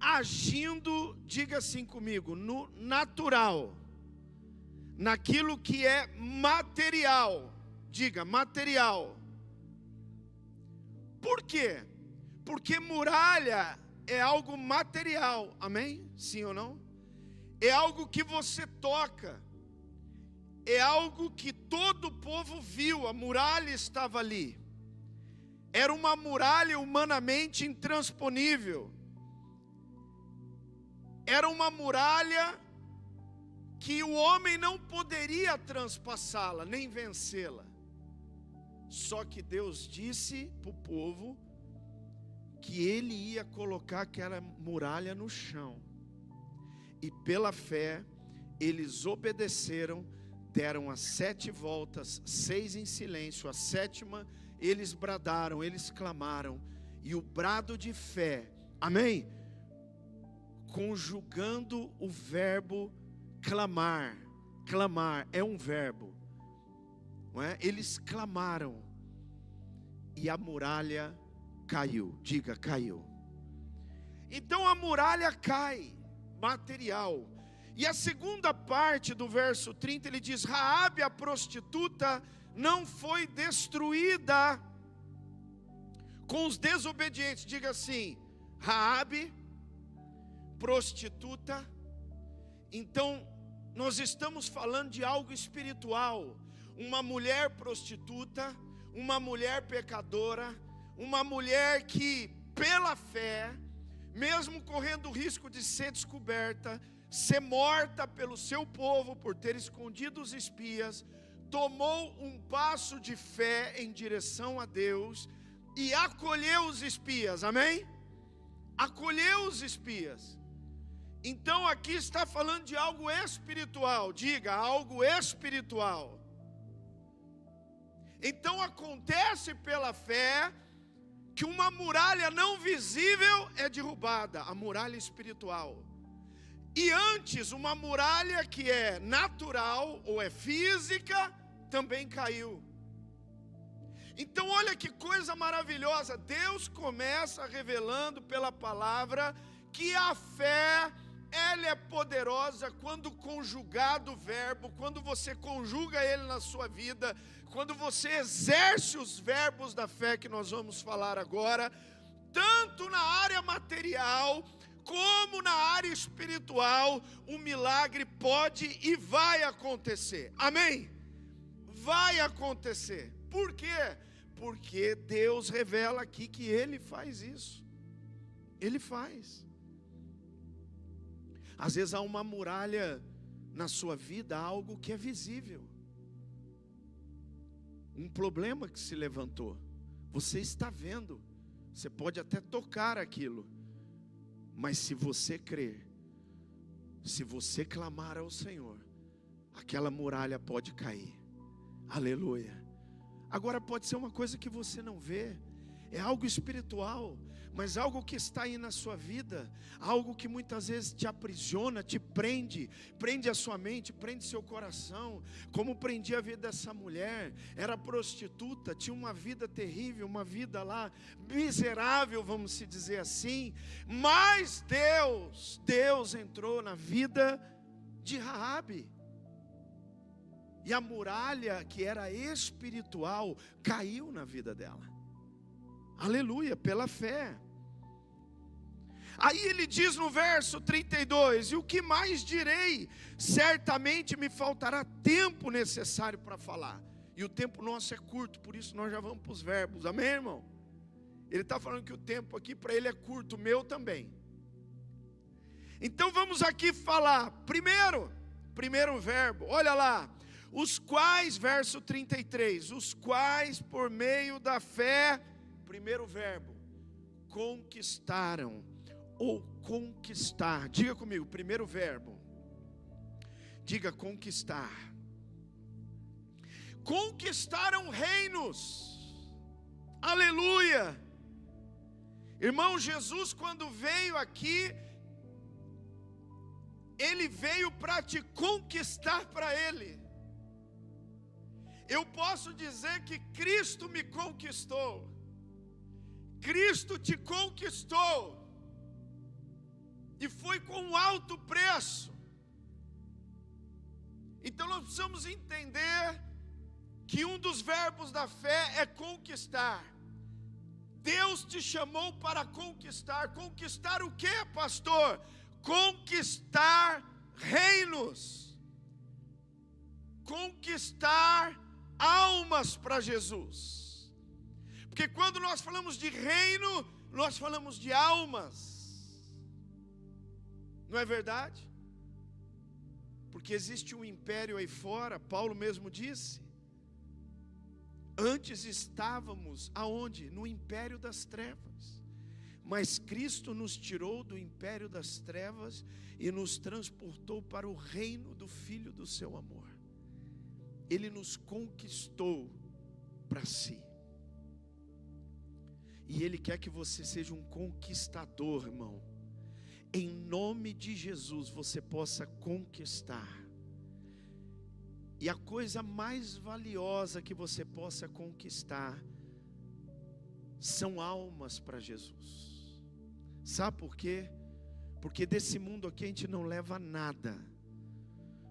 agindo, diga assim comigo, no natural, naquilo que é material. Diga, material. Por quê? Porque muralha é algo material, amém? Sim ou não? É algo que você toca, é algo que todo o povo viu, a muralha estava ali. Era uma muralha humanamente intransponível. Era uma muralha que o homem não poderia transpassá-la, nem vencê-la. Só que Deus disse para o povo que Ele ia colocar aquela muralha no chão. E pela fé, eles obedeceram, deram as 7 voltas, 6 em silêncio, a 7ª, eles bradaram, eles clamaram. E o brado de fé, amém? Conjugando o verbo clamar. Clamar é um verbo, não é? Eles clamaram e a muralha caiu. Diga, caiu. Então a muralha cai, material. E a segunda parte do verso 30, ele diz: Raabe, a prostituta, não foi destruída com os desobedientes. Diga assim, Raabe, prostituta. Então nós estamos falando de algo espiritual. Uma mulher prostituta, uma mulher pecadora, uma mulher que pela fé, mesmo correndo o risco de ser descoberta, ser morta pelo seu povo por ter escondido os espias, tomou um passo de fé em direção a Deus e acolheu os espias, amém? Acolheu os espias. Então aqui está falando de algo espiritual. Diga, algo espiritual. Então acontece pela fé que uma muralha não visível é derrubada, a muralha espiritual. E antes, uma muralha que é natural ou é física, também caiu. Então olha que coisa maravilhosa, Deus começa revelando pela palavra que a fé, ela é poderosa quando conjugado o verbo, quando você conjuga ele na sua vida, quando você exerce os verbos da fé que nós vamos falar agora, tanto na área material, como na área espiritual, o milagre pode e vai acontecer, amém? Vai acontecer, por quê? Porque Deus revela aqui que Ele faz isso, Ele faz. Às vezes há uma muralha na sua vida, algo que é visível, um problema que se levantou, você está vendo, você pode até tocar aquilo, mas se você crer, se você clamar ao Senhor, aquela muralha pode cair, aleluia. Agora pode ser uma coisa que você não vê, é algo espiritual, mas algo que está aí na sua vida, algo que muitas vezes te aprisiona, te prende, prende a sua mente, prende seu coração, como prendia a vida dessa mulher, era prostituta, tinha uma vida terrível, uma vida lá, miserável, vamos se dizer assim, mas Deus entrou na vida de Raabe, e a muralha que era espiritual, caiu na vida dela, aleluia, pela fé. Aí ele diz no verso 32, e o que mais direi? Certamente me faltará tempo necessário para falar. E o tempo nosso é curto, por isso nós já vamos para os verbos, amém, irmão? Ele está falando que o tempo aqui para ele é curto, o meu também. Então vamos aqui falar, primeiro verbo, olha lá. Os quais, verso 33, os quais por meio da fé, primeiro verbo, conquistaram, ou conquistar, diga comigo, primeiro verbo, diga conquistar, conquistaram reinos, aleluia. Irmão, Jesus quando veio aqui, Ele veio para te conquistar para Ele. Eu posso dizer que Cristo me conquistou, Cristo te conquistou. e foi com um alto preço. Então nós precisamos entender que um dos verbos da fé é conquistar. Deus te chamou para conquistar. Conquistar o que, pastor? Conquistar reinos. Conquistar almas para Jesus. Porque quando nós falamos de reino, nós falamos de almas. Não é verdade? Porque existe um império aí fora, Paulo mesmo disse. Antes estávamos aonde? No império das trevas. Mas Cristo nos tirou do império das trevas e nos transportou para o reino do Filho do seu amor. Ele nos conquistou para si. E Ele quer que você seja um conquistador, irmão. Em nome de Jesus você possa conquistar. E a coisa mais valiosa que você possa conquistar são almas para Jesus. Sabe por quê? Porque desse mundo aqui a gente não leva nada,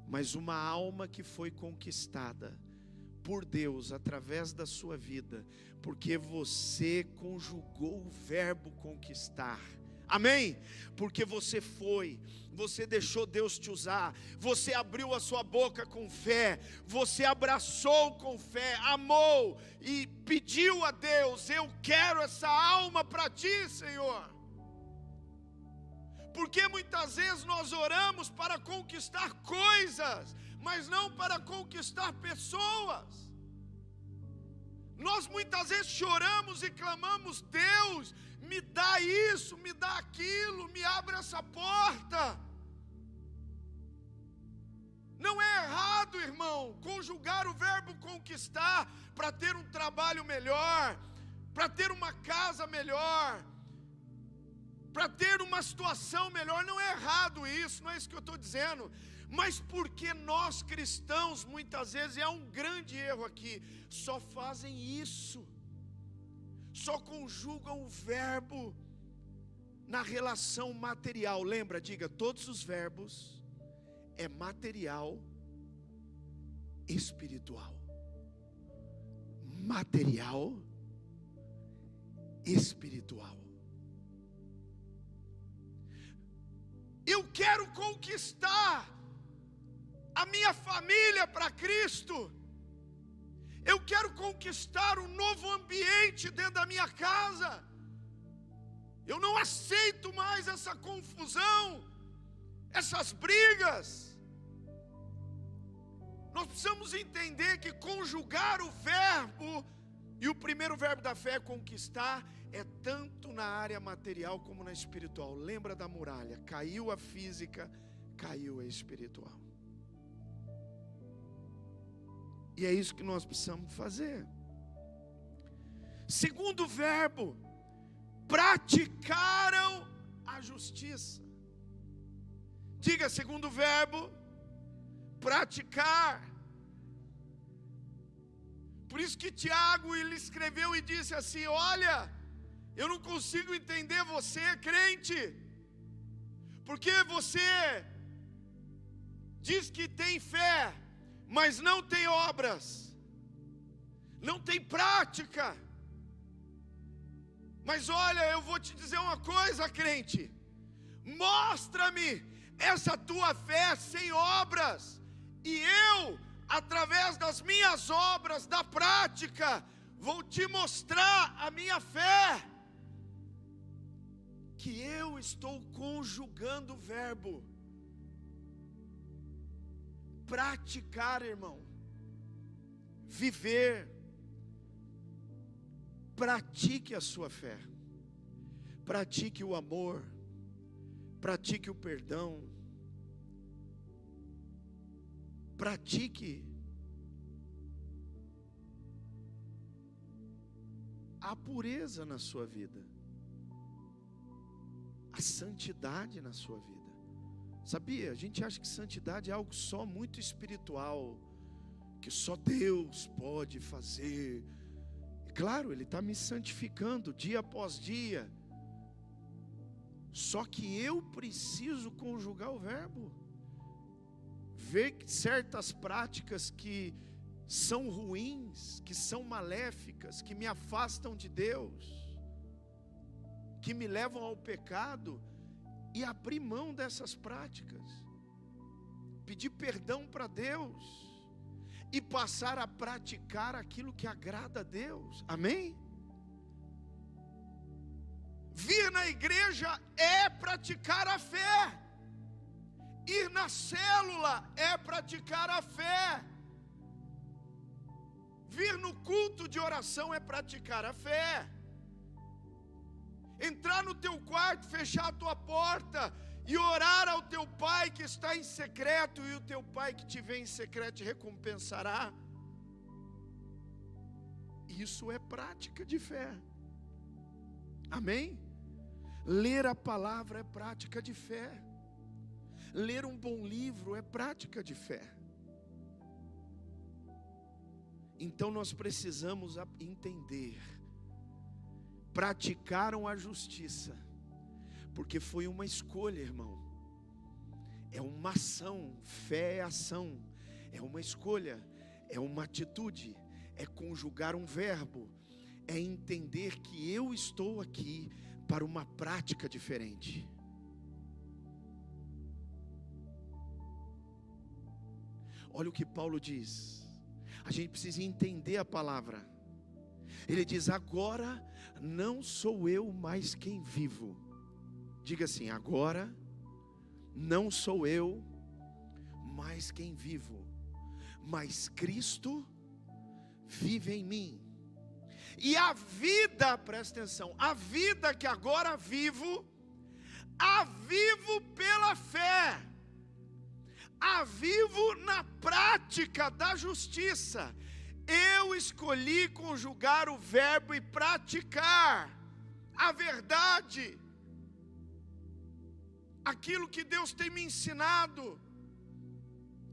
mas uma alma que foi conquistada por Deus através da sua vida, porque você conjugou o verbo conquistar. Amém? Porque você deixou Deus te usar, você abriu a sua boca com fé, você abraçou com fé, amou e pediu a Deus: eu quero essa alma para ti, Senhor. Porque muitas vezes nós oramos para conquistar coisas, mas não para conquistar pessoas. Nós muitas vezes choramos e clamamos: Deus, me dá isso, me dá aquilo, me abre essa porta. Não é errado, irmão, conjugar o verbo conquistar para ter um trabalho melhor, para ter uma casa melhor, para ter uma situação melhor. Não é errado isso, não é isso que eu estou dizendo. Mas porque nós cristãos, muitas vezes, é um grande erro aqui, só fazem isso, só conjugam o verbo na relação material. Lembra, diga, todos os verbos é material, espiritual. Material, espiritual. Eu quero conquistar a minha família para Cristo. Eu quero conquistar um novo ambiente dentro da minha casa. Eu não aceito mais essa confusão, essas brigas. Nós precisamos entender que conjugar o verbo, e o primeiro verbo da fé é conquistar, é tanto na área material como na espiritual. Lembra da muralha? Caiu a física, caiu a espiritual. E é isso que nós precisamos fazer. Segundo verbo, praticaram a justiça. Diga, segundo verbo, praticar. Por isso que Tiago, ele escreveu e disse assim: olha, eu não consigo entender você, crente, porque você diz que tem fé, mas não tem obras, não tem prática. Mas olha, eu vou te dizer uma coisa, crente: mostra-me essa tua fé sem obras, e eu, através das minhas obras, da prática, vou te mostrar a minha fé, que eu estou conjugando o verbo praticar, irmão, viver. Pratique a sua fé, pratique o amor, pratique o perdão, pratique a pureza na sua vida, a santidade na sua vida. Sabia? A gente acha que santidade é algo só muito espiritual, que só Deus pode fazer. E claro, Ele está me santificando dia após dia, Só que eu preciso conjugar o verbo. Ver certas práticas que são ruins, que são maléficas, que me afastam de Deus, que me levam ao pecado, e abrir mão dessas práticas, pedir perdão para Deus, e passar a praticar aquilo que agrada a Deus, amém? Vir na igreja é praticar a fé, ir na célula é praticar a fé, vir no culto de oração é praticar a fé, entrar no teu quarto, fechar a tua porta e orar ao teu pai que está em secreto, e o teu pai que te vê em secreto te recompensará. Isso é prática de fé, amém? Ler a palavra é prática de fé, ler um bom livro é prática de fé. Então nós precisamos entender, praticaram a justiça, porque foi uma escolha, irmão, é uma ação, fé é ação, é uma escolha, é uma atitude, é conjugar um verbo, é entender que eu estou aqui para uma prática diferente. Olha o que Paulo diz, a gente precisa entender a palavra. Ele diz: agora não sou eu mais quem vivo. Diga assim: agora não sou eu mais quem vivo, mas Cristo vive em mim. E a vida, presta atenção, a vida que agora vivo, a vivo pela fé, a vivo na prática da justiça. Eu escolhi conjugar o verbo e praticar a verdade, aquilo que Deus tem me ensinado,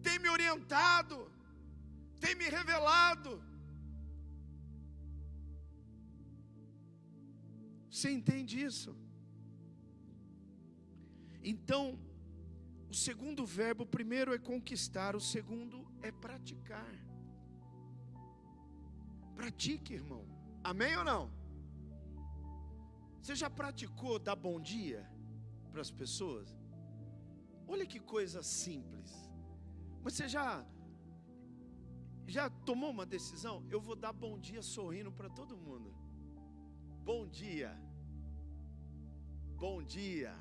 tem me orientado, tem me revelado. Você entende isso? Então, o segundo verbo, o primeiro é conquistar, o segundo é praticar. Pratique, irmão, amém ou não? Você já praticou dar bom dia para as pessoas? Olha que coisa simples. Mas você já tomou uma decisão? Eu vou dar bom dia sorrindo para todo mundo. Bom dia, bom dia,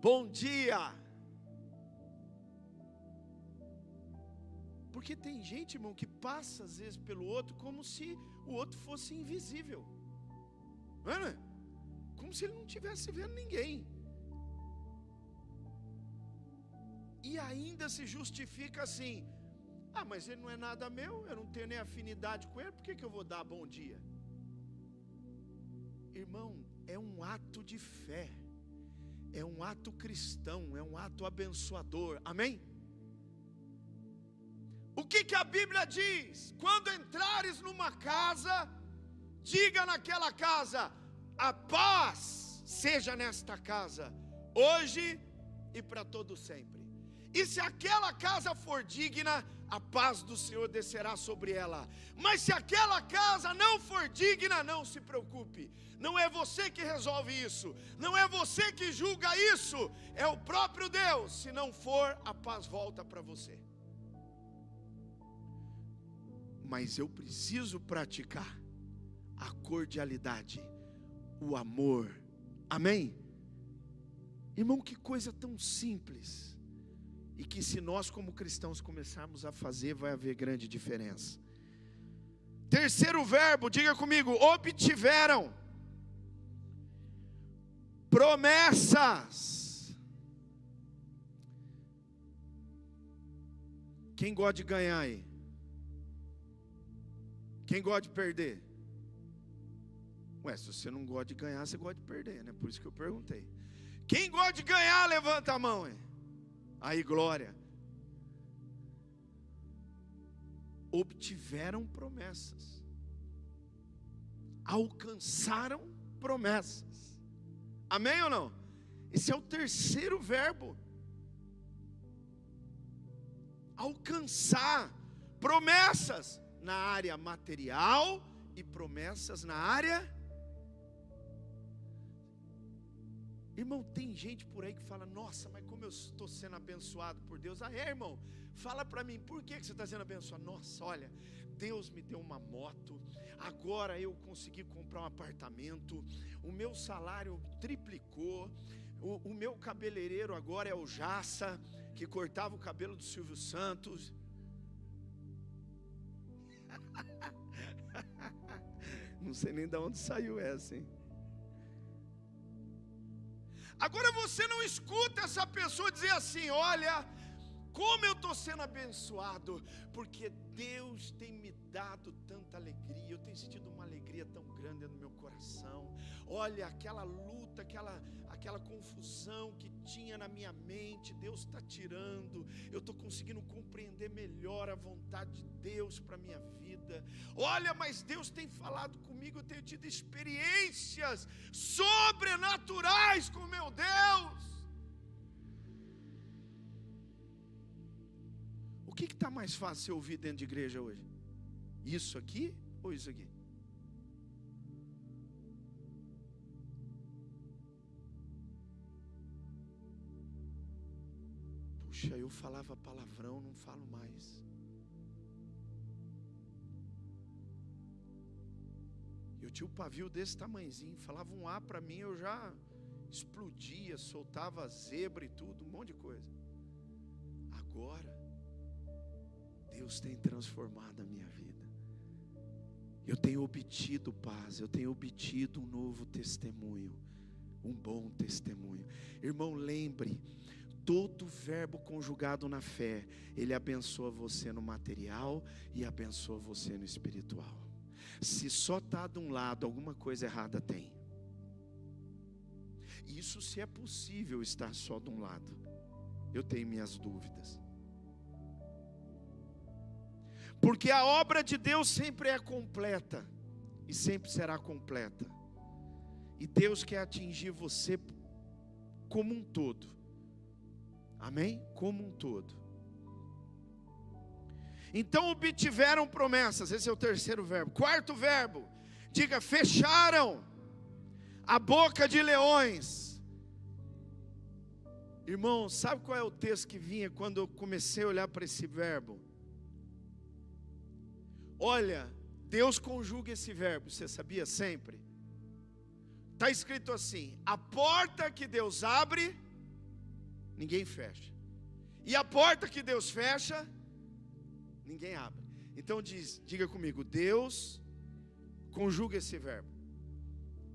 bom dia. Porque tem gente, irmão, que passa às vezes pelo outro como se o outro fosse invisível, não é? Como se ele não estivesse vendo ninguém, e ainda se justifica assim: ah, mas ele não é nada meu, eu não tenho nem afinidade com ele, por que eu vou dar bom dia? Irmão, é um ato de fé, é um ato cristão, é um ato abençoador, amém? O que a Bíblia diz? Quando entrares numa casa, diga naquela casa: a paz seja nesta casa, hoje e para todo sempre. E se aquela casa for digna, a paz do Senhor descerá sobre ela. Mas se aquela casa não for digna, não se preocupe, não é você que resolve isso, não é você que julga isso, é o próprio Deus. Se não for, a paz volta para você. Mas eu preciso praticar a cordialidade, o amor, amém? Irmão, que coisa tão simples, e que se nós como cristãos começarmos a fazer, vai haver grande diferença. Terceiro verbo, diga comigo: obtiveram promessas. Quem gosta de ganhar aí? Quem gosta de perder? Ué, se você não gosta de ganhar, você gosta de perder, né? Por isso que eu perguntei. Quem gosta de ganhar, levanta a mão aí. Aí, glória. Obtiveram promessas, alcançaram promessas, Amém ou não? Esse é o terceiro verbo. Alcançar promessas na área material e promessas na área. Irmão, tem gente por aí que fala: nossa, mas como eu estou sendo abençoado por Deus. Irmão, fala para mim, por que você está sendo abençoado? Nossa, olha, Deus me deu uma moto, agora eu consegui comprar um apartamento, o meu salário triplicou, o meu cabeleireiro agora é o Jassa, que cortava o cabelo do Silvio Santos. Não sei nem de onde saiu essa, hein? Agora você não escuta essa pessoa dizer assim: olha, como eu estou sendo abençoado, porque Deus tem me dado tanta alegria, eu tenho sentido uma alegria tão grande no meu coração. Olha, aquela luta, aquela confusão que tinha na minha mente, Deus está tirando, eu estou conseguindo compreender melhor a vontade de Deus para a minha vida. Olha, mas Deus tem falado comigo, eu tenho tido experiências sobrenaturais com meu Deus. O que está mais fácil você ouvir dentro de igreja hoje? Isso aqui ou isso aqui? Puxa, eu falava palavrão, não falo mais. Eu tinha um pavio desse tamanhozinho, falava um A para mim, eu já explodia, soltava zebra e tudo, um monte de coisa. Agora, Deus tem transformado a minha vida. Eu tenho obtido paz, eu tenho obtido um novo testemunho, um bom testemunho. Irmão, lembre, todo verbo conjugado na fé, ele abençoa você no material e abençoa você no espiritual. Se só está de um lado, alguma coisa errada tem. Isso se é possível estar só de um lado. Eu tenho minhas dúvidas. Porque a obra de Deus sempre é completa e sempre será completa. E Deus quer atingir você como um todo. Amém? Como um todo. Então obtiveram promessas. Esse é o terceiro verbo. Quarto verbo, diga: fecharam a boca de leões. Irmão, sabe qual é o texto que vinha quando eu comecei a olhar para esse verbo? Olha, Deus conjuga esse verbo, você sabia? Sempre está escrito assim: a porta que Deus abre, ninguém fecha, e a porta que Deus fecha, ninguém abre. Então diga comigo: Deus conjuga esse verbo.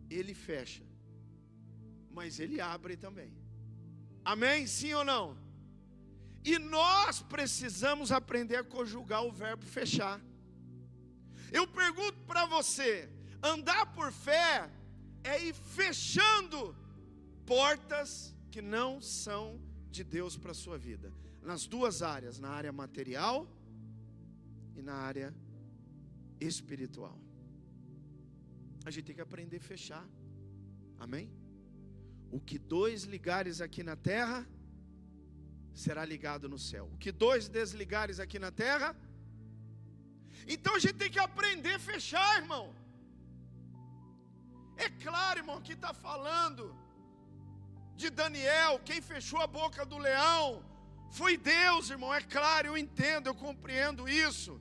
Ele fecha, mas Ele abre também. Amém? Sim ou não? E nós precisamos aprender a conjugar o verbo fechar. Eu pergunto para você: andar por fé é ir fechando portas que não são de Deus para a sua vida, nas duas áreas, na área material e na área espiritual. A gente tem que aprender a fechar. Amém? O que dois ligares aqui na terra, será ligado no céu. O que dois desligares aqui na terra. Então a gente tem que aprender a fechar, irmão. É claro, irmão, que está falando de Daniel. Quem fechou a boca do leão foi Deus, irmão. É claro, eu entendo, eu compreendo isso.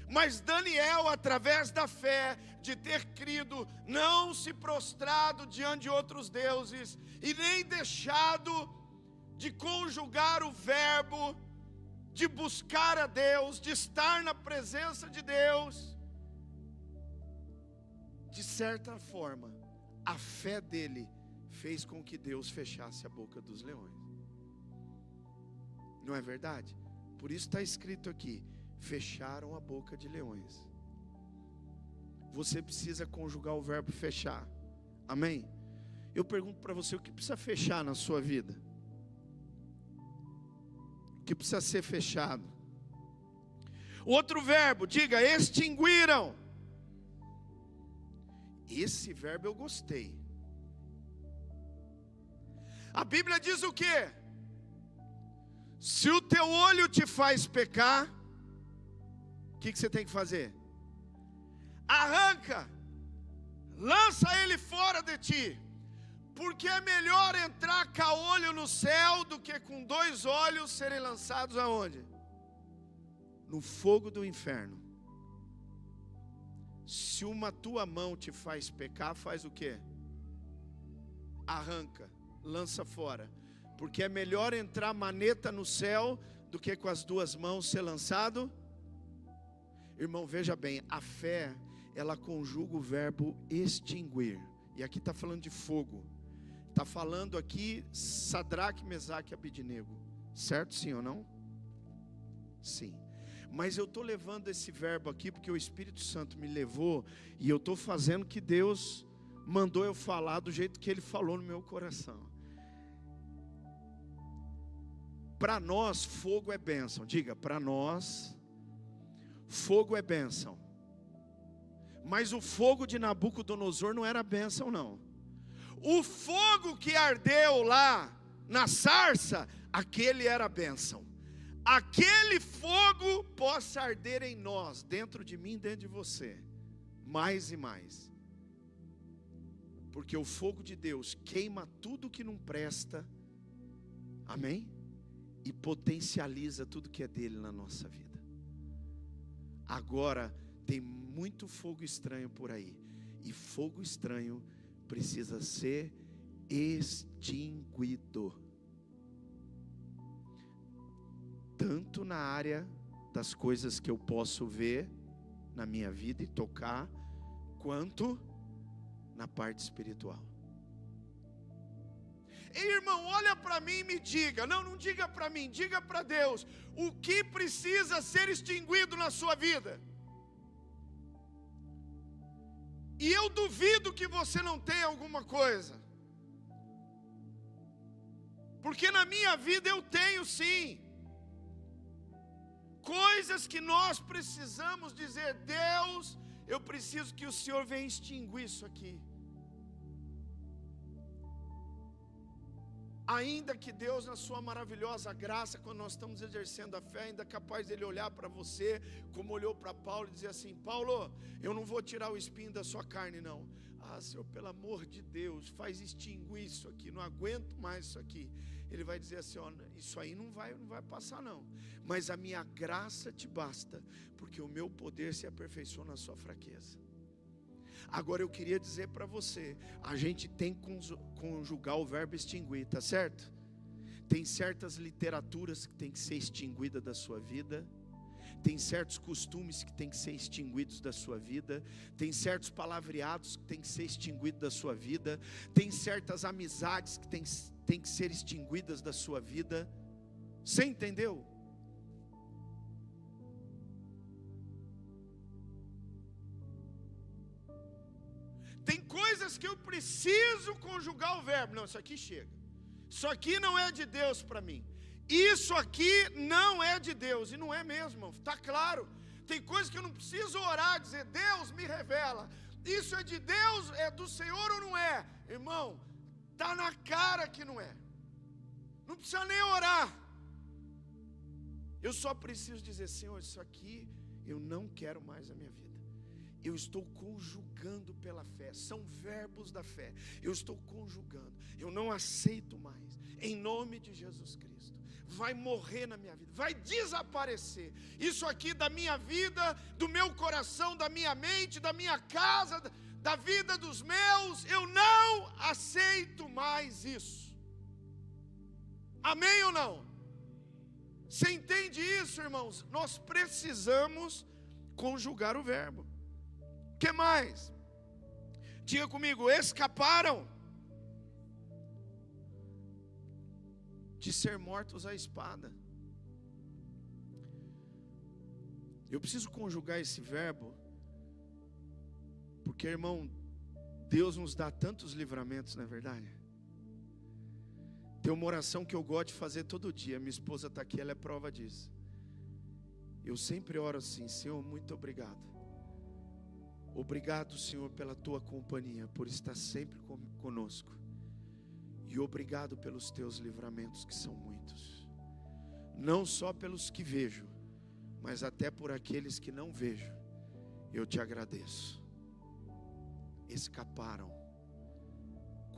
Mas Daniel, através da fé, de ter crido, não se prostrado diante de outros deuses, e nem deixado de conjugar o verbo, de buscar a Deus, de estar na presença de Deus, de certa forma, a fé dele fez com que Deus fechasse a boca dos leões. Não é verdade? Por isso está escrito aqui: fecharam a boca de leões. Você precisa conjugar o verbo fechar. Amém? Eu pergunto para você: o que precisa fechar na sua vida? O que precisa ser fechado? Outro verbo, diga: extinguiram. Esse verbo eu gostei. A Bíblia diz o quê? Se o teu olho te faz pecar, o que você tem que fazer? Arranca, lança ele fora de ti, porque é melhor entrar com o olho no céu do que com 2 olhos serem lançados aonde? No fogo do inferno. Se uma tua mão te faz pecar, faz o quê? Arranca, lança fora, porque é melhor entrar maneta no céu do que com as 2 mãos ser lançado. Irmão, veja bem, a fé, ela conjuga o verbo extinguir, e aqui está falando de fogo, está falando aqui Sadraque, Mesaque e Abidnego, certo, sim ou não? Sim, mas eu estou levando esse verbo aqui, porque o Espírito Santo me levou, e eu estou fazendo o que Deus mandou eu falar, do jeito que Ele falou no meu coração. Para nós, fogo é bênção. Diga, para nós, fogo é bênção. Mas o fogo de Nabucodonosor não era bênção, não. O fogo que ardeu lá na sarça, aquele era bênção. Aquele fogo possa arder em nós, dentro de mim, dentro de você, mais e mais. Porque o fogo de Deus queima tudo que não presta, amém? E potencializa tudo que é dele na nossa vida. Agora, tem muito fogo estranho por aí, e fogo estranho precisa ser extinguido. Tanto na área das coisas que eu posso ver na minha vida e tocar, quanto na parte espiritual. Ei, irmão, olha para mim e me diga. Não diga para mim, diga para Deus. O que precisa ser extinguido na sua vida? E eu duvido que você não tenha alguma coisa, porque na minha vida eu tenho sim coisas que nós precisamos dizer: Deus, eu preciso que o Senhor venha extinguir isso aqui. Ainda que Deus, na sua maravilhosa graça, quando nós estamos exercendo a fé, ainda é capaz dele olhar para você, como olhou para Paulo, e dizer assim: Paulo, eu não vou tirar o espinho da sua carne não. Ah, Senhor, pelo amor de Deus, faz extinguir isso aqui, não aguento mais isso aqui. Ele vai dizer assim: ó, isso aí não vai passar não, mas a minha graça te basta, porque o meu poder se aperfeiçoa na sua fraqueza. Agora eu queria dizer para você, a gente tem que conjugar o verbo extinguir, tá certo? Tem certas literaturas que tem que ser extinguidas da sua vida, tem certos costumes que tem que ser extinguidos da sua vida, tem certos palavreados que tem que ser extinguidos da sua vida, tem certas amizades que tem que ser extinguidas da sua vida. Você entendeu? Tem coisas que eu preciso conjugar o verbo. Não, isso aqui chega. Isso aqui não é de Deus para mim. Isso aqui não é de Deus. E não é mesmo, está claro. Tem coisas que eu não preciso orar, dizer: Deus me revela. Isso é de Deus, é do Senhor ou não é? Irmão, está na cara que não é. Não precisa nem orar. Eu só preciso dizer: Senhor, isso aqui eu não quero mais na minha vida. Eu estou conjugando pela fé. São verbos da fé. Eu estou conjugando. Eu não aceito mais. Em nome de Jesus Cristo. Vai morrer na minha vida. Vai desaparecer. Isso aqui da minha vida, do meu coração, da minha mente, da minha casa, da vida dos meus. Eu não aceito mais isso. Amém ou não? Você entende isso, irmãos? Nós precisamos conjugar o verbo. O que mais? Diga comigo: escaparam de ser mortos à espada. Eu preciso conjugar esse verbo, porque, irmão, Deus nos dá tantos livramentos, não é verdade? Tem uma oração que eu gosto de fazer todo dia. Minha esposa está aqui, ela é prova disso. Eu sempre oro assim: Senhor, muito obrigado. Obrigado, Senhor, pela tua companhia, por estar sempre conosco. E obrigado pelos teus livramentos, que são muitos. Não só pelos que vejo, mas até por aqueles que não vejo. Eu te agradeço. Escaparam.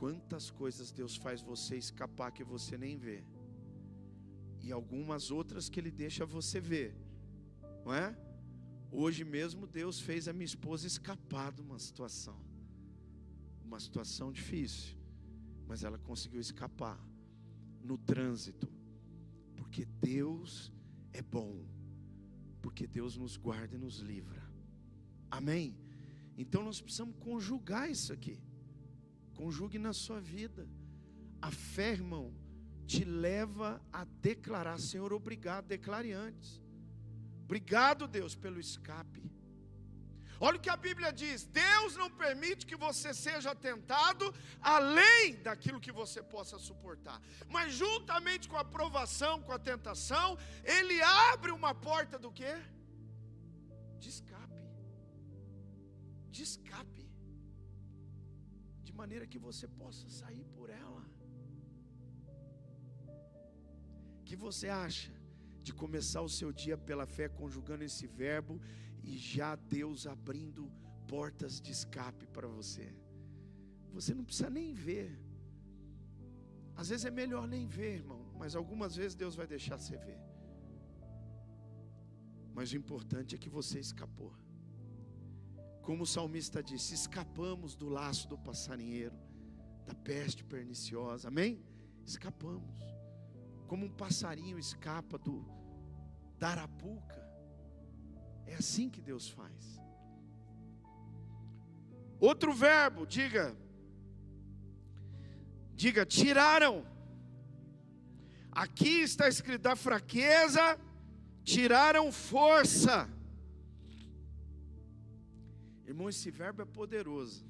Quantas coisas Deus faz você escapar que você nem vê. E algumas outras que Ele deixa você ver. Não é? Hoje mesmo Deus fez a minha esposa escapar de uma situação. Uma situação difícil. Mas ela conseguiu escapar no trânsito. Porque Deus é bom. Porque Deus nos guarda e nos livra. Amém? Então nós precisamos conjugar isso aqui. Conjugue na sua vida. A fé, irmão, te leva a declarar: Senhor, obrigado. Declare antes. Obrigado, Deus, pelo escape. Olha o que a Bíblia diz: Deus não permite que você seja tentado além daquilo que você possa suportar. Mas juntamente com a provação, com a tentação, Ele abre uma porta do quê? De escape. De escape. De maneira que você possa sair por ela. O que você acha de começar o seu dia pela fé, conjugando esse verbo, e já Deus abrindo portas de escape para você? Você não precisa nem ver. Às vezes é melhor nem ver, irmão, mas algumas vezes Deus vai deixar você ver. Mas o importante é que você escapou. Como o salmista disse: escapamos do laço do passarinheiro, da peste perniciosa. Amém? Escapamos. Como um passarinho escapa da arapuca. É assim que Deus faz. Outro verbo, diga, tiraram. Aqui está escrito: da fraqueza tiraram força. Irmão, esse verbo é poderoso.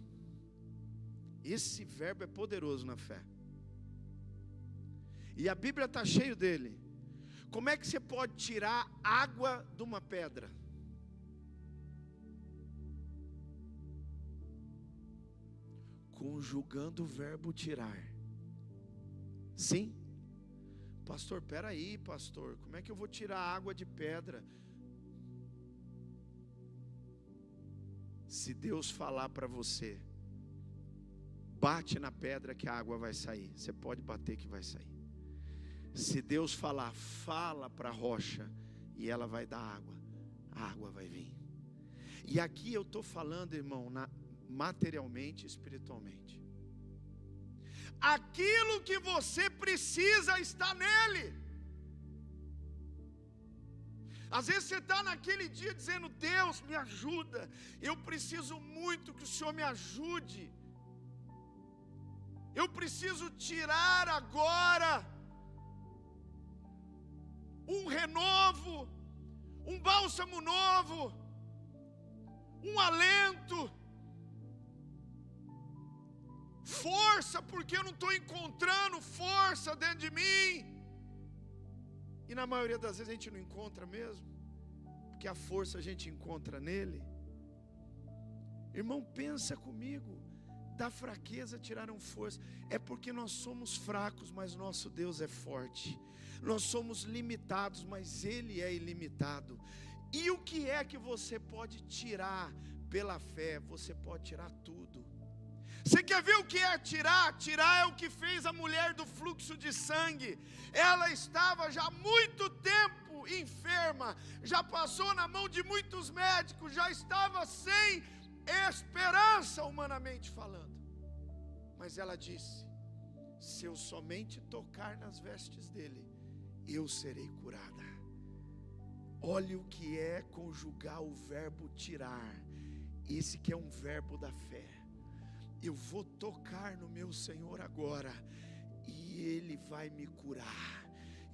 Esse verbo é poderoso na fé. E a Bíblia está cheio dele. Como é que você pode tirar água de uma pedra? Conjugando o verbo tirar. Sim? Pastor, peraí, pastor, como é que eu vou tirar água de pedra? Se Deus falar para você: bate na pedra que a água vai sair, você pode bater que vai sair. Se Deus falar: fala para a rocha e ela vai dar água, a água vai vir. E aqui eu estou falando, irmão, materialmente e espiritualmente. Aquilo que você precisa está nele. Às vezes você está naquele dia dizendo: Deus, me ajuda, eu preciso muito que o Senhor me ajude. Eu preciso tirar agora um renovo, um bálsamo novo, um alento, força, porque eu não estou encontrando força dentro de mim. E na maioria das vezes a gente não encontra mesmo, porque a força a gente encontra nele. Irmão, pensa comigo: da fraqueza tiraram força. É porque nós somos fracos, mas nosso Deus é forte. Nós somos limitados, mas Ele é ilimitado. E o que é que você pode tirar pela fé? Você pode tirar tudo. Você quer ver o que é tirar? Tirar é o que fez a mulher do fluxo de sangue. Ela estava já há muito tempo enferma, já passou na mão de muitos médicos, já estava sem esperança, humanamente falando. Mas ela disse: se eu somente tocar nas vestes dele, eu serei curada. Olha o que é conjugar o verbo tirar. Esse que é um verbo da fé. Eu vou tocar no meu Senhor agora e Ele vai me curar.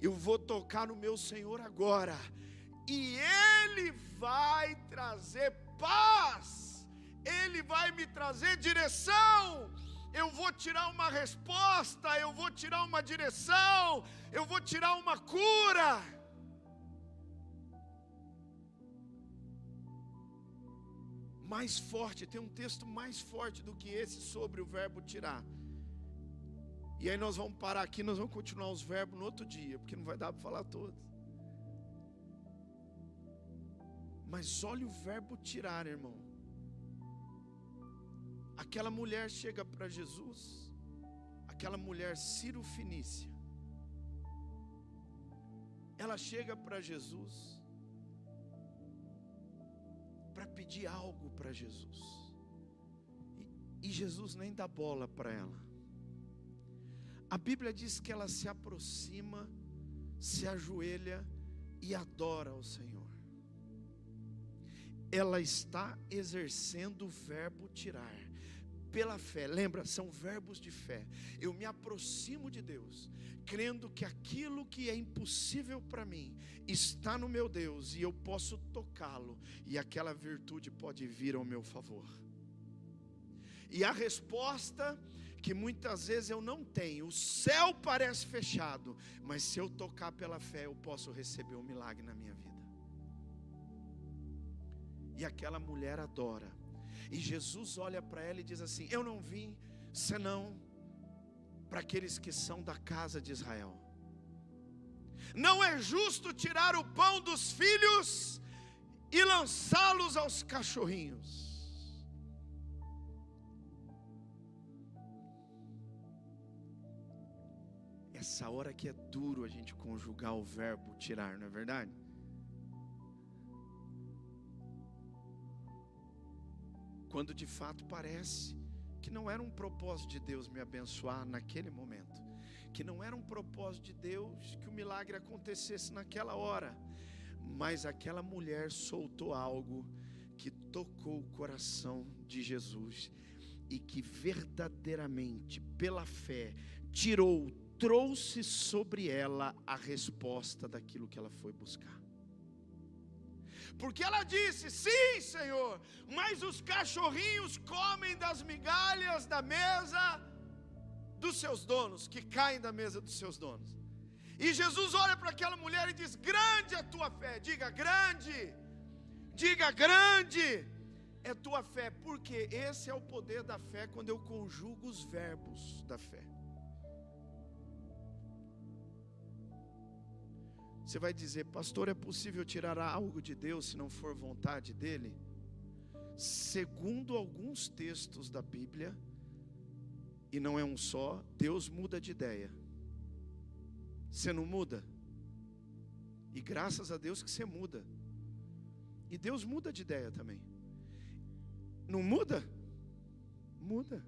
Eu vou tocar no meu Senhor agora e Ele vai trazer paz. Ele vai me trazer direção. Eu vou tirar uma resposta, eu vou tirar uma direção, eu vou tirar uma cura. Mais forte, tem um texto mais forte do que esse sobre o verbo tirar. E aí nós vamos parar aqui, nós vamos continuar os verbos no outro dia, porque não vai dar para falar todos. Mas olha o verbo tirar, irmão. Aquela mulher chega para Jesus, aquela mulher Ciro-fenícia, ela chega para Jesus para pedir algo para Jesus, e Jesus nem dá bola para ela. A Bíblia diz que ela se aproxima, se ajoelha e adora ao Senhor. Ela está exercendo o verbo tirar pela fé. Lembra, são verbos de fé. Eu me aproximo de Deus, crendo que aquilo que é impossível para mim está no meu Deus, e eu posso tocá-lo, e aquela virtude pode vir ao meu favor. E a resposta que muitas vezes eu não tenho, o céu parece fechado, mas se eu tocar pela fé, eu posso receber um milagre na minha vida. E aquela mulher adora, e Jesus olha para ela e diz assim: eu não vim senão para aqueles que são da casa de Israel. Não é justo tirar o pão dos filhos e lançá-los aos cachorrinhos. Essa hora que é duro a gente conjugar o verbo tirar, não é verdade? Quando de fato parece que não era um propósito de Deus me abençoar naquele momento, que não era um propósito de Deus que o milagre acontecesse naquela hora, mas aquela mulher soltou algo que tocou o coração de Jesus, e que verdadeiramente pela fé trouxe sobre ela a resposta daquilo que ela foi buscar. Porque ela disse: sim, Senhor, mas os cachorrinhos comem das migalhas da mesa dos seus donos, que caem da mesa dos seus donos. E Jesus olha para aquela mulher e diz: grande é a tua fé. Diga grande, diga grande é tua fé. Porque esse é o poder da fé, quando eu conjugo os verbos da fé. Você vai dizer: pastor, é possível tirar algo de Deus se não for vontade dele? Segundo alguns textos da Bíblia, e não é um só, Deus muda de ideia. Você não muda? E graças a Deus que você muda. E Deus muda de ideia também. Não muda? Muda.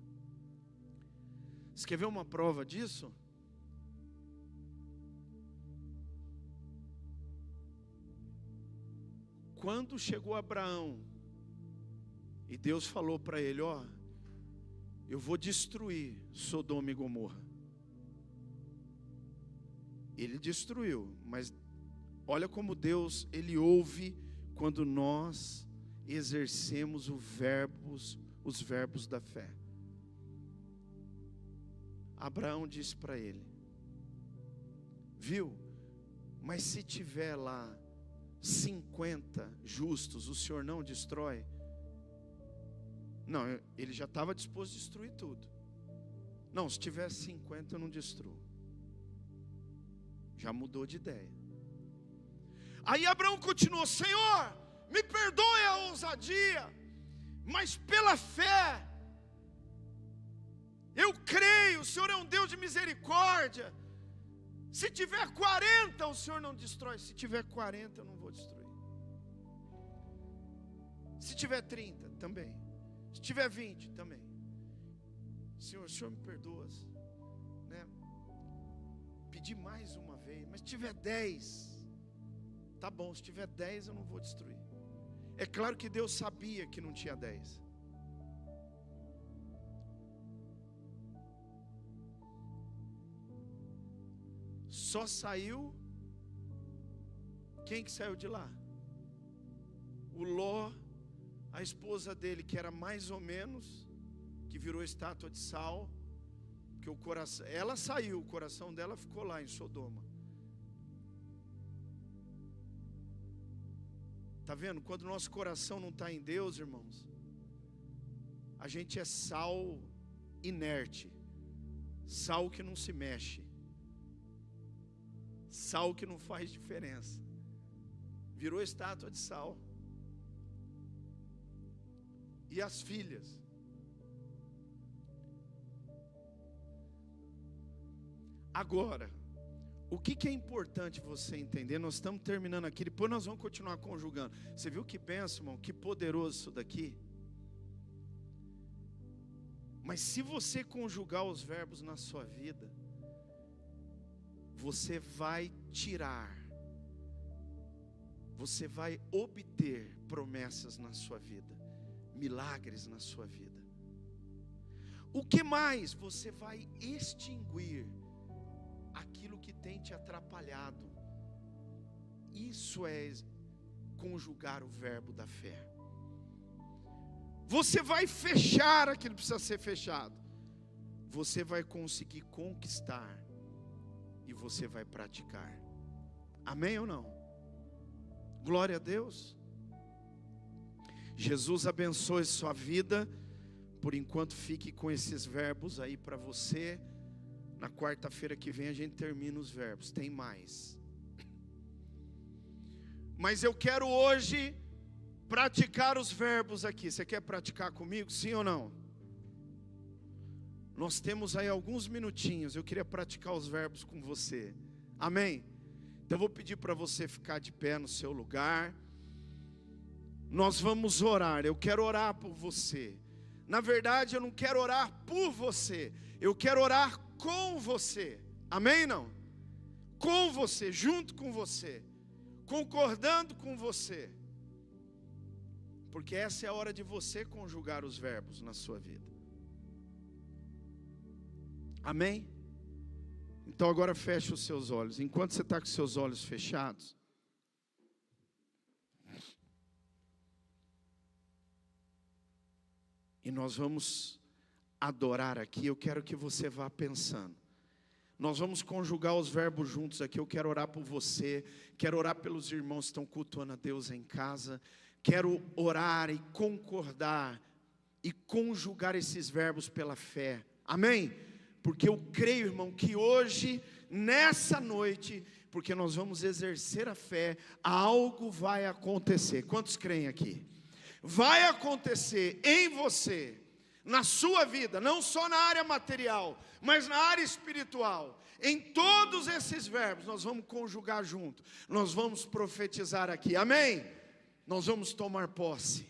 Você quer ver uma prova disso? Quando chegou Abraão, e Deus falou para ele: ó, eu vou destruir Sodoma e Gomorra. Ele destruiu, mas olha como Deus, Ele ouve quando nós exercemos os verbos da fé. Abraão disse para ele: viu, mas se tiver lá 50 justos, o Senhor não destrói? Não, ele já estava disposto a destruir tudo. Não, se tiver 50 eu não destruo. Já mudou de ideia. Aí Abraão continuou: Senhor, me perdoe a ousadia, mas pela fé eu creio, o Senhor é um Deus de misericórdia. Se tiver 40, o Senhor não destrói. Se tiver 40, eu não vou destruir. Se tiver 30, também. Se tiver 20, também. Senhor, o Senhor me perdoa, né? Pedi mais uma vez, mas se tiver 10, tá bom. Se tiver 10, eu não vou destruir. É claro que Deus sabia que não tinha 10. Só saiu, quem que saiu de lá? O Ló, a esposa dele, que era mais ou menos, que virou estátua de sal, que o coração, ela saiu, o coração dela ficou lá em Sodoma. Tá vendo? Quando o nosso coração não está em Deus, irmãos, a gente é sal inerte, Sal que não se mexe, sal que não faz diferença, virou estátua de sal. E as filhas, agora, o que é importante você entender? Nós estamos terminando aqui, depois nós vamos continuar conjugando. Você viu que benção, irmão? Que poderoso isso daqui. Mas se você conjugar os verbos na sua vida, você vai tirar, você vai obter promessas na sua vida, milagres na sua vida. O que mais? Você vai extinguir aquilo que tem te atrapalhado. Isso é conjugar o verbo da fé. Você vai fechar aquilo que precisa ser fechado. Você vai conseguir conquistar. E você vai praticar. Amém ou não? Glória a Deus. Jesus abençoe sua vida. Por enquanto fique com esses verbos aí para você. Na quarta-feira que vem a gente termina os verbos. Tem mais. Mas eu quero hoje praticar os verbos aqui. Você quer praticar comigo? Sim ou não? Nós temos aí alguns minutinhos. Eu queria praticar os verbos com você. Amém? Então eu vou pedir para você ficar de pé no seu lugar. Nós vamos orar. Eu quero orar por você. Na verdade eu não quero orar por você. Eu quero orar com você. Amém não? Com você, junto com você. Concordando com você. Porque essa é a hora de você conjugar os verbos na sua vida. Amém? Então agora feche os seus olhos. Enquanto você está com seus olhos fechados, e nós vamos adorar aqui, eu quero que você vá pensando. Nós vamos conjugar os verbos juntos aqui. Eu quero orar por você, quero orar pelos irmãos que estão cultuando a Deus em casa. Quero orar e concordar e conjugar esses verbos pela fé. Amém? Porque eu creio, irmão, que hoje, nessa noite, porque nós vamos exercer a fé, algo vai acontecer. Quantos creem aqui? Vai acontecer em você, na sua vida, não só na área material, mas na área espiritual. Em todos esses verbos, nós vamos conjugar junto. Nós vamos profetizar aqui. Amém? Nós vamos tomar posse.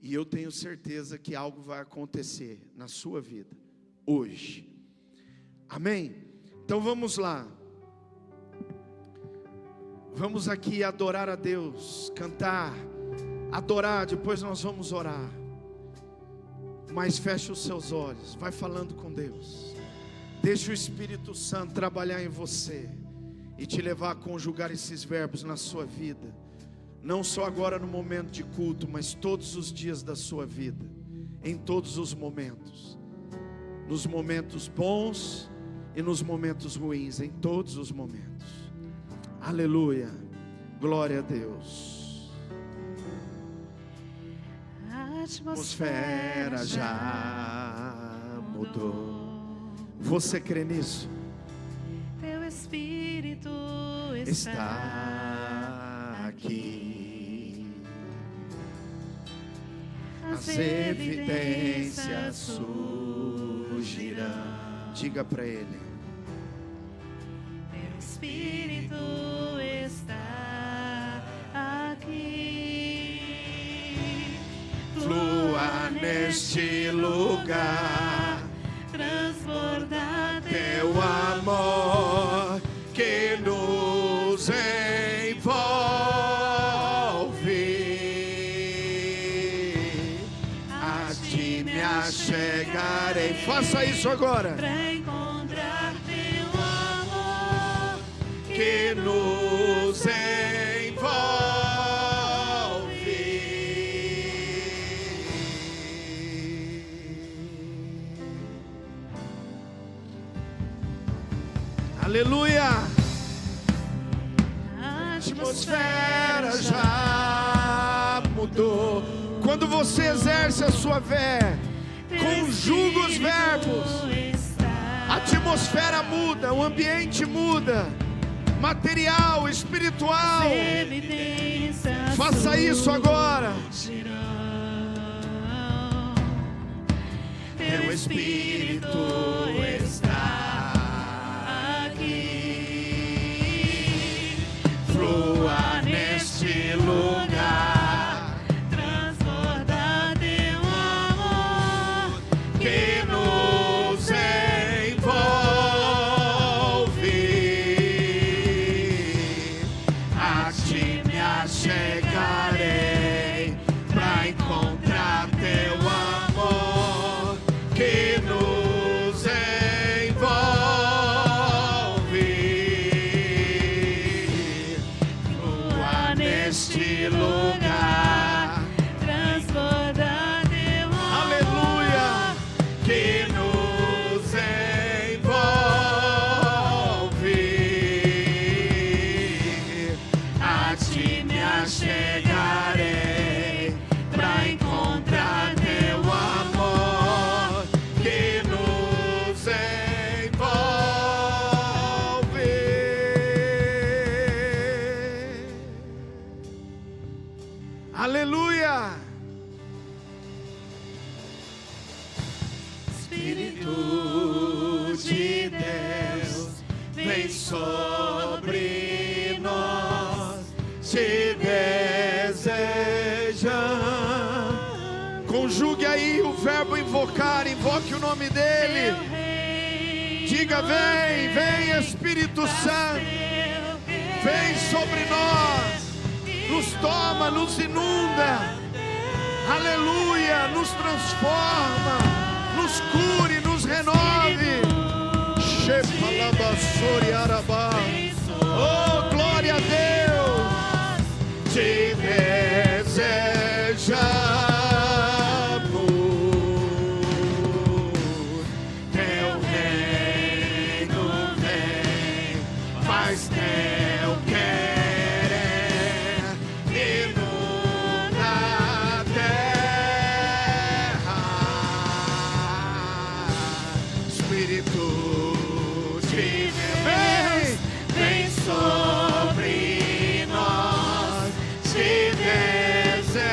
E eu tenho certeza que algo vai acontecer na sua vida hoje. Amém? Então vamos lá. Vamos aqui adorar a Deus, cantar, adorar, depois nós vamos orar. Mas feche os seus olhos, vai falando com Deus. Deixa o Espírito Santo trabalhar em você e te levar a conjugar esses verbos na sua vida. Não só agora no momento de culto, mas todos os dias da sua vida, em todos os momentos, nos momentos bons e nos momentos ruins, em todos os momentos. Aleluia, glória a Deus. A atmosfera já mudou. Você crê nisso? Teu Espírito Está aqui. As evidências surgirão. Diga para Ele. Teu Espírito está aqui. Flua neste lugar, transbordar teu amor que nos envolve. A ti me achegarei. Faça isso agora. para encontrar teu amor Que nos envolve. Aleluia. A A atmosfera já mudou. Quando você exerce a sua fé, conjuga os verbos. Está A atmosfera muda, o ambiente muda. Material, espiritual. Faça isso agora. Teu Espírito está aqui. Flua neste lugar. Transborda teu amor que nos envolve. A ti me achegarei pra encontrar teu amor que nos envolve. Flua neste lugar, transborda teu amor. Aleluia. Que nos envolve. A ti me achegarei pra encontrar teu amor que nos envolve. Aleluia. Espírito de Deus, vem sobre nós, te desejamos. Conjugue aí o verbo invocar. Invoque o nome dele. Diga: vem, vem Espírito Santo. Vem sobre nós. Nos toma, nos inunda. Aleluia. Nos transforma. Nos cure, nos renove. Shepalabassori Arabá. Oh, glória a Deus. Te desejamos. Teu reino vem, faz teu querer, inunda a terra. Espírito de Deus, vem sobre nós, te desejamos.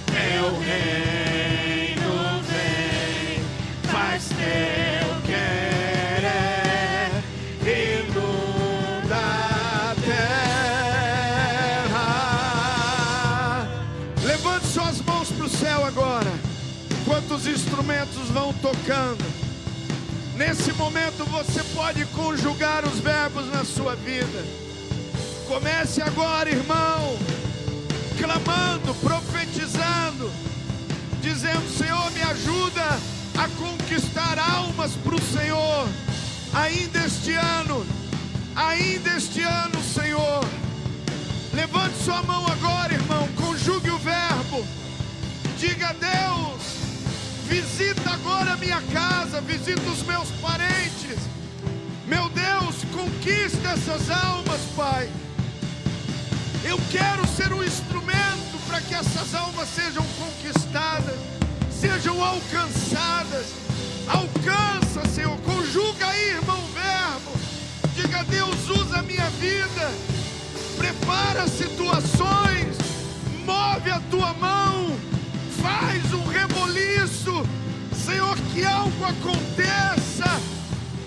Teu reino vem, faz teu querer, inunda a terra. Levante suas mãos para o céu agora. Enquanto os instrumentos vão tocando, nesse momento você pode conjugar os verbos na sua vida. Comece agora, irmão, clamando, profetizando, dizendo: Senhor, me ajuda a conquistar almas para o Senhor, ainda este ano, Senhor. Levante sua mão agora, irmão, conjugue o verbo. Diga a Deus: visita agora a minha casa, visita os meus parentes. Meu Deus, conquista essas almas, Pai. Eu quero ser um instrumento para que essas almas sejam conquistadas, sejam alcançadas. Alcança, Senhor. Conjuga aí, irmão, o verbo. Diga a Deus: usa a minha vida. Prepara situações. Move a tua mão. Faz um reboliço, Senhor, que algo aconteça.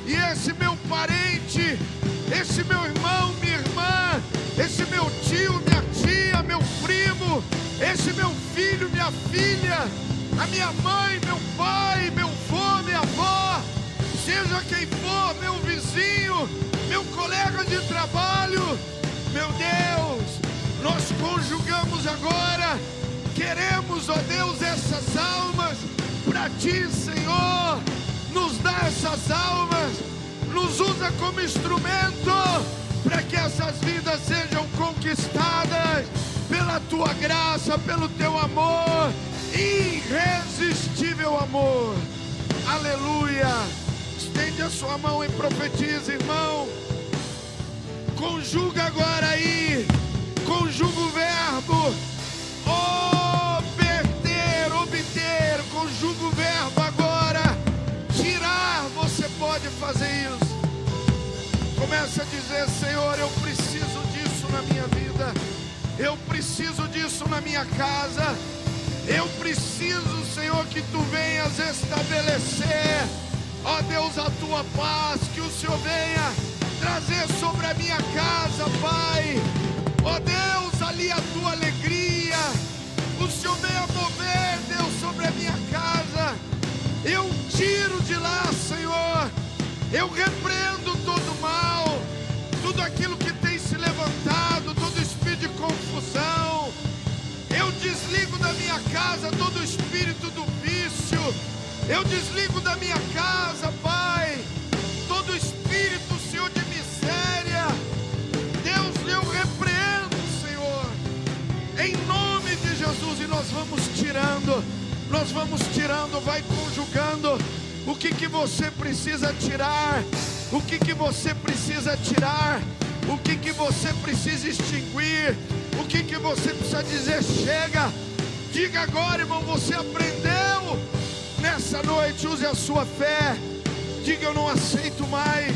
E esse meu parente, esse meu irmão, minha irmã, esse meu tio, minha tia, meu primo, esse meu filho, minha filha, a minha mãe, meu pai, meu avô, minha avó, seja quem for, meu vizinho, meu colega de trabalho, meu Deus, nós conjugamos agora. Queremos, ó Deus, essas almas para ti, Senhor. Nos dá essas almas, nos usa como instrumento para que essas vidas sejam conquistadas pela tua graça, pelo teu amor, irresistível amor. Aleluia. Estende a sua mão e profetiza, irmão. Conjuga agora aí, conjuga o verbo. Obter, Conjuga o verbo agora. Tirar, você pode fazer isso. Começa a dizer: Senhor, eu preciso disso na minha vida. Eu preciso disso na minha casa. Eu preciso, Senhor, que Tu venhas estabelecer, ó Deus, a Tua paz. Que o Senhor venha trazer sobre a minha casa, Pai. Ó Deus, ali a Tua alegria. O Senhor venha mover, Deus, sobre a minha casa. Eu tiro de lá, Senhor. Eu repreendo todo mal, tudo aquilo que tem se levantado, todo espírito de confusão. Eu desligo da minha casa todo espírito do vício. Eu desligo da minha casa, Pai, todo espírito, Senhor, de miséria. Deus, eu repreendo, Senhor, em nome de Jesus. E nós vamos tirando, vai conjugando. O que você precisa tirar? O que você precisa tirar? O que você precisa extinguir? O que você precisa dizer chega? Diga agora, irmão, você aprendeu nessa noite. Use a sua fé. Diga: eu não aceito mais,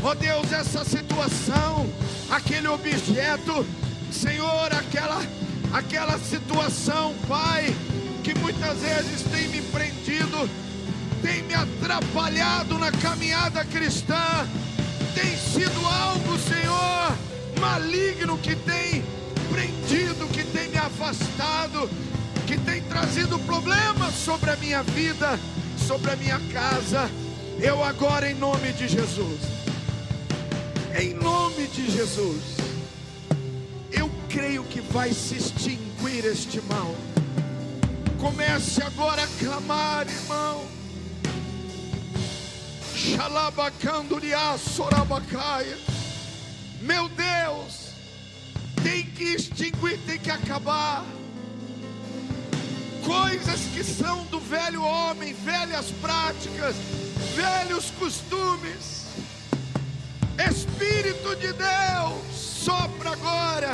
ó Deus, essa situação, aquele objeto, Senhor, aquela situação, Pai, que muitas vezes tem me prendido, tem me atrapalhado na caminhada cristã. Tem sido algo, Senhor, maligno, que tem prendido, que tem me afastado, que tem trazido problemas sobre a minha vida, sobre a minha casa. Eu agora, em nome de Jesus, em nome de Jesus, eu creio que vai se extinguir este mal. Comece agora a clamar, irmão. Meu Deus, tem que extinguir, tem que acabar coisas que são do velho homem, velhas práticas, velhos costumes. Espírito de Deus, sopra agora,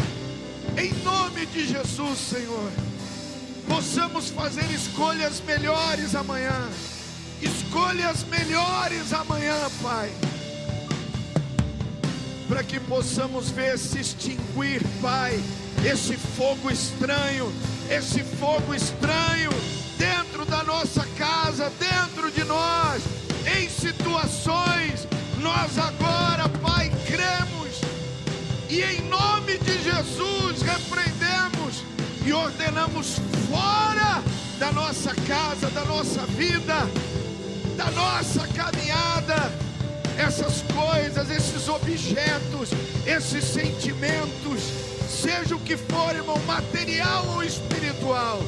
em nome de Jesus, Senhor. Possamos fazer escolhas melhores amanhã. Escolhas melhores amanhã, Pai, para que possamos ver se extinguir, Pai, esse fogo estranho dentro da nossa casa, dentro de nós, em situações. Nós agora, Pai, cremos e em nome de Jesus repreendemos e ordenamos fora da nossa casa, da nossa vida, da nossa caminhada, essas coisas, esses objetos, esses sentimentos, seja o que for, irmão, material ou espiritual.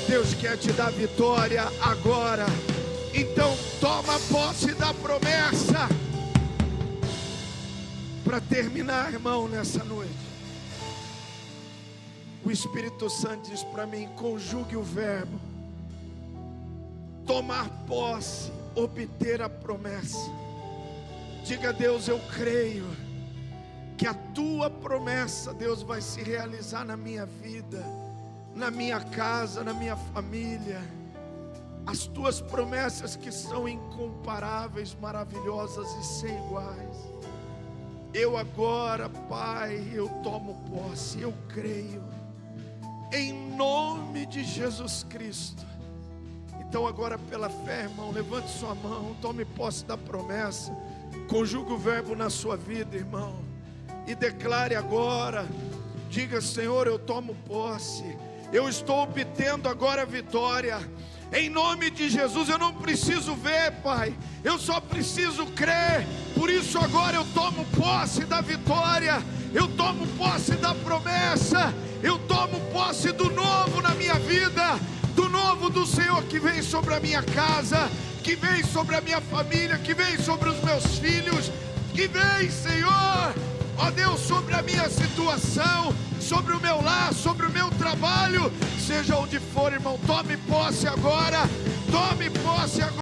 Deus quer te dar vitória agora. Então toma posse da promessa. Para terminar, irmão, nessa noite, o Espírito Santo diz para mim: conjugue o verbo tomar posse, obter a promessa. Diga a Deus: eu creio que a Tua promessa, Deus, vai se realizar na minha vida, na minha casa, na minha família. As Tuas promessas que são incomparáveis, maravilhosas e sem iguais. Eu agora, Pai, eu tomo posse, eu creio, em nome de Jesus Cristo. Então agora, pela fé, irmão, levante sua mão, tome posse da promessa, conjugue o verbo na sua vida, irmão, e declare agora. Diga: Senhor, eu tomo posse, eu estou obtendo agora a vitória, em nome de Jesus. Eu não preciso ver, Pai, eu só preciso crer. Por isso agora eu tomo posse da vitória, eu tomo posse da promessa, eu tomo posse do novo na minha vida, do novo do Senhor que vem sobre a minha casa, que vem sobre a minha família, que vem sobre os meus filhos, que vem, Senhor, ó Deus, sobre a minha situação, sobre o meu lar, sobre o meu trabalho, seja onde for, irmão. Tome posse agora, tome posse agora.